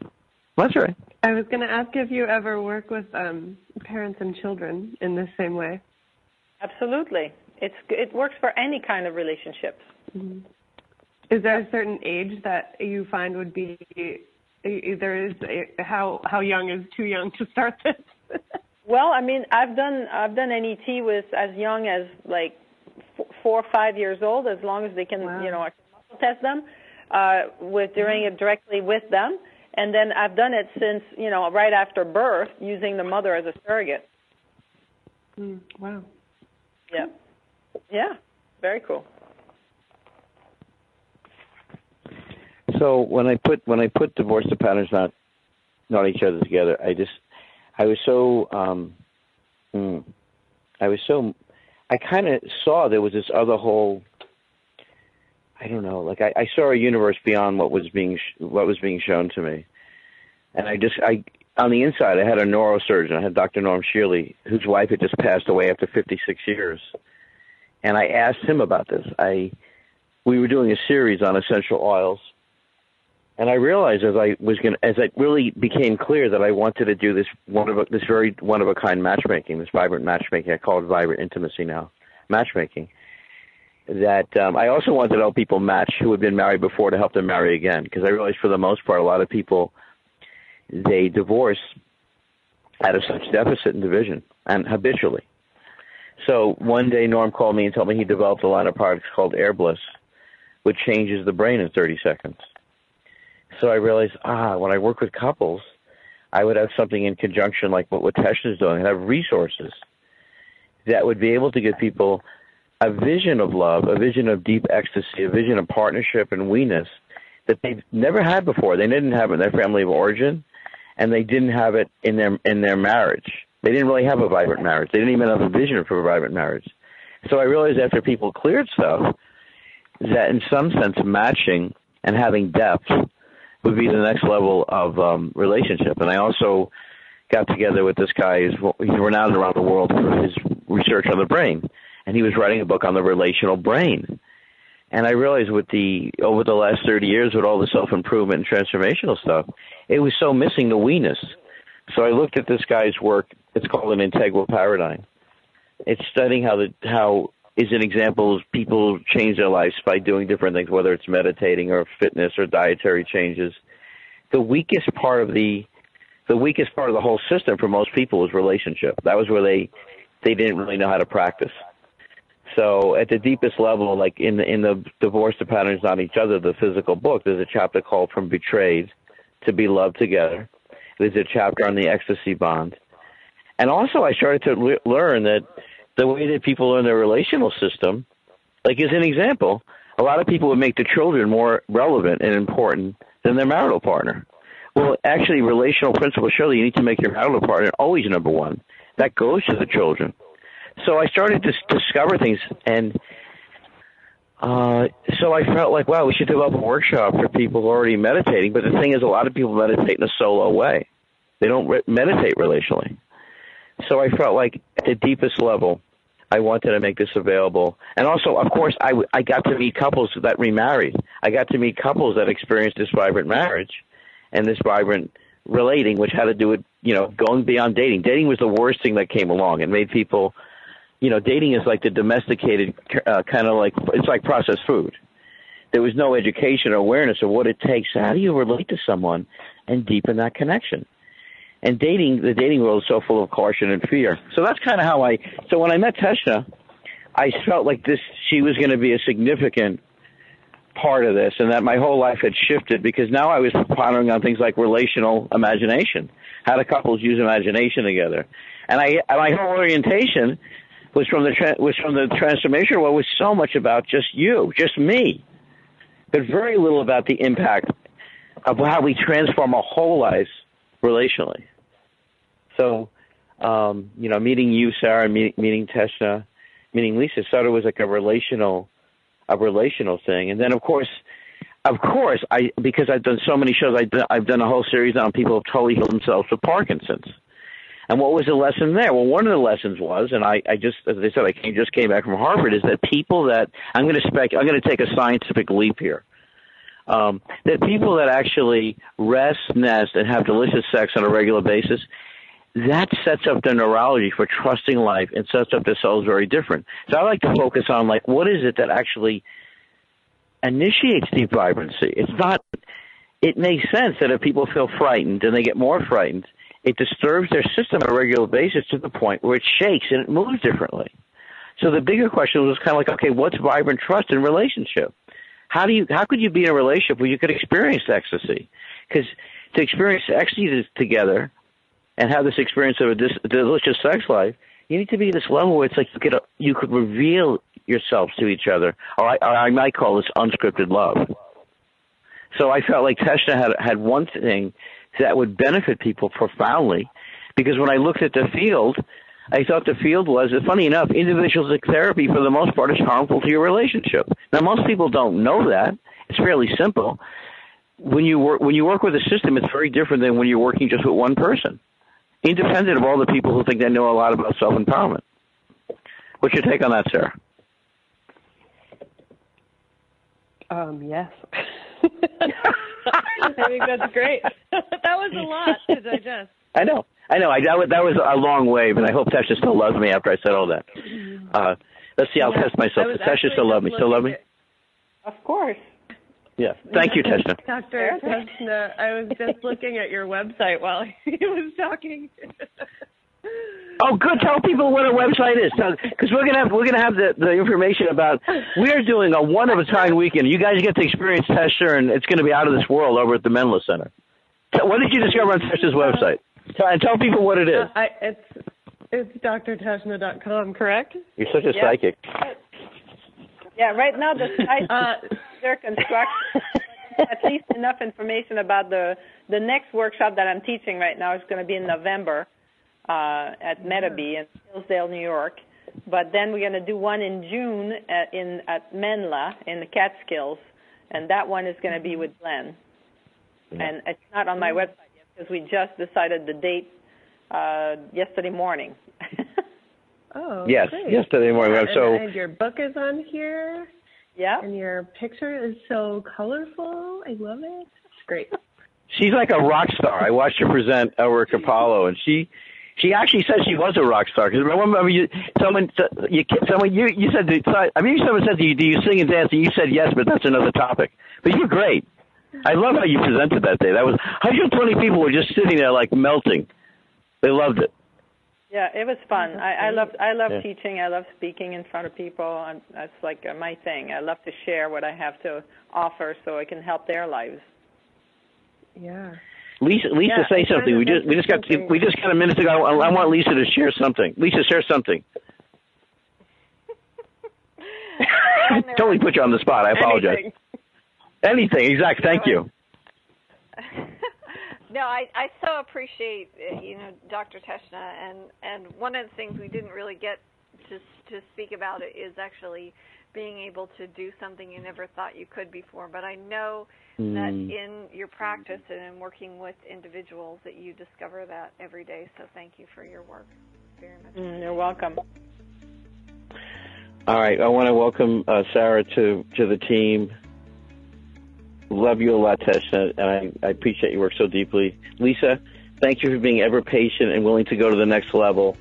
Speaker 2: That's right.
Speaker 3: I was going to ask if you ever work with parents and children in the same way.
Speaker 9: Absolutely. It works for any kind of relationships.
Speaker 3: Mm-hmm. Is there a certain age that you find would be how young is too young to start this?
Speaker 9: Well, I mean, I've done NET with as young as 4 or 5 years old, as long as they can, I can muscle test them with doing it directly with them. And then I've done it since, right after birth, using the mother as a surrogate.
Speaker 3: Wow.
Speaker 9: Yeah. Yeah. Very cool.
Speaker 2: So when I put divorce to patterns not each other together, I kind of saw there was this other whole, I don't know, I saw a universe beyond what was being shown to me. And on the inside, I had a neurosurgeon. I had Dr. Norm Shearley, whose wife had just passed away after 56 years. And I asked him about this. We were doing a series on essential oils. And I realized as it really became clear that I wanted to do this very one of a kind matchmaking, this vibrant matchmaking. I call it vibrant intimacy now, matchmaking. That I also wanted to help people match who had been married before to help them marry again, because I realized for the most part a lot of people, they divorce out of such deficit and division and habitually. So one day Norm called me and told me he developed a line of products called Air Bliss, which changes the brain in 30 seconds. So I realized, when I work with couples, I would have something in conjunction like what Teshna is doing. I'd have resources that would be able to give people a vision of love, a vision of deep ecstasy, a vision of partnership and we-ness that they've never had before. They didn't have it in their family of origin, and they didn't have it in their marriage. They didn't really have a vibrant marriage. They didn't even have a vision for a vibrant marriage. So I realized after people cleared stuff that in some sense matching and having depth would be the next level of relationship. And I also got together with this guy. He's renowned around the world for his research on the brain, and he was writing a book on the relational brain. And I realized over the last 30 years with all the self-improvement and transformational stuff, it was so missing the we-ness. So I looked at this guy's work. It's called an integral paradigm. It's studying how is an example of people change their lives by doing different things, whether it's meditating or fitness or dietary changes, the weakest part of the whole system for most people was relationship. That was where they didn't really know how to practice. So at the deepest level, like in the Divorce to Patterns on Each Other, the physical book, there's a chapter called From Betrayed to Be Loved Together. There's a chapter on the ecstasy bond. And also I started to learn that the way that people learn their relational system, like as an example, a lot of people would make the children more relevant and important than their marital partner. Well, actually, relational principles show that you need to make your marital partner always number one. That goes to the children. So I started to discover things, and so I felt like, wow, we should develop a workshop for people who are already meditating. But the thing is, a lot of people meditate in a solo way. They don't meditate relationally. So I felt like at the deepest level, I wanted to make this available. And also, of course, I got to meet couples that remarried. I got to meet couples that experienced this vibrant marriage and this vibrant relating, which had to do with, going beyond dating. Dating was the worst thing that came along. It made people, dating is like the domesticated kind of like, it's like processed food. There was no education or awareness of what it takes. How do you relate to someone and deepen that connection? And the dating world is so full of caution and fear. So that's kind of how so when I met Teshna, I felt like she was going to be a significant part of this, and that my whole life had shifted because now I was pondering on things like relational imagination. How do couples use imagination together? And my whole orientation was from the transformation world, was so much about just me, but very little about the impact of how we transform our whole lives relationally. So, meeting you, Sarah, meeting Teshna, meeting Lisa, started was like a relational thing. And then, of course, because I've done so many shows, I've done a whole series on people who have totally healed themselves with Parkinson's. And what was the lesson there? Well, one of the lessons was, and I just, as I said, I just came back from Harvard, is that people that I'm going to take a scientific leap here. That people that actually rest, nest, and have delicious sex on a regular basis, that sets up their neurology for trusting life and sets up their cells very different. So I like to focus on, like, what is it that actually initiates deep vibrancy? It makes sense that if people feel frightened and they get more frightened, it disturbs their system on a regular basis to the point where it shakes and it moves differently. So the bigger question was kind of like, okay, what's vibrant trust in relationship? How could you be in a relationship where you could experience ecstasy? Because to experience ecstasy together and have this experience of a delicious sex life, you need to be at this level where it's like you could reveal yourselves to each other, or I might call this unscripted love. So I felt like Teshna had one thing that would benefit people profoundly, because when I looked at the field, I thought the field was, funny enough, individualistic therapy for the most part is harmful to your relationship. Now, most people don't know that. It's fairly simple. When you work with a system, it's very different than when you're working just with one person, independent of all the people who think they know a lot about self-empowerment. What's your take on that, Sarah?
Speaker 3: Yes. I think that's great. That was a lot to digest.
Speaker 2: I know. That was a long wave, and I hope Teshna still loves me after I said all that. Let's see. I'll test myself. Does Teshna still love me? Still love me?
Speaker 9: Of course.
Speaker 2: Yeah. Thank you, Teshna.
Speaker 3: Dr. Teshna, I was just looking at your website while he was talking.
Speaker 2: Oh, good. Tell people what our website is, because we're gonna have the information about. We're doing a one-of-a-kind weekend. You guys get to experience Teshna, and it's going to be out of this world over at the Menla Center. What did you discover on Teshna's website? And tell people what it is.
Speaker 3: It's drteshna.com, correct?
Speaker 2: You're such a psychic.
Speaker 9: Yeah, right now the site they're constructing. At least enough information about the next workshop that I'm teaching right now is going to be in November at Metabee in Hillsdale, New York. But then we're going to do one in June at Menla in the Catskills, and that one is going to be with Glenn. Yeah. And it's not on my website yet because we just decided the date yesterday morning.
Speaker 3: Oh,
Speaker 2: yes,
Speaker 3: great.
Speaker 2: Yesterday morning.
Speaker 3: Yeah, and your book is on here.
Speaker 9: Yeah.
Speaker 3: And your picture is so colorful. I love it. It's great.
Speaker 2: She's like a rock star. I watched her present over at Capallo, and she actually said she was a rock star. Because remember, someone said to you, I mean, someone said to you, "Do you sing and dance?" And you said yes, but that's another topic. But you're great. I love how you presented that day. That was 120 people were just sitting there like melting. They loved it.
Speaker 9: Yeah, it was fun. I love teaching. I love speaking in front of people. That's like my thing. I love to share what I have to offer so I can help their lives.
Speaker 3: Yeah.
Speaker 2: Lisa, say something. We just got a minute ago. I want Lisa to share something. Lisa, share something. Totally put you on the spot. I apologize. Anything, exactly. Thank you.
Speaker 4: No, I so appreciate Dr. Teshna, and one of the things we didn't really get to speak about it is actually being able to do something you never thought you could before. But I know that in your practice and in working with individuals that you discover that every day. So thank you for your work very much.
Speaker 9: You're welcome.
Speaker 2: All right, I want to welcome Sarah to the team. Love you a lot, Teshna, and I appreciate your work so deeply. Lisa, thank you for being ever patient and willing to go to the next level.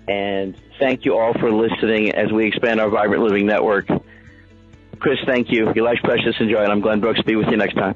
Speaker 2: And thank you all for listening as we expand our Vibrant Living Network. Chris, thank you. Your life's precious. Enjoy it. I'm Glenn Brooks. Be with you next time.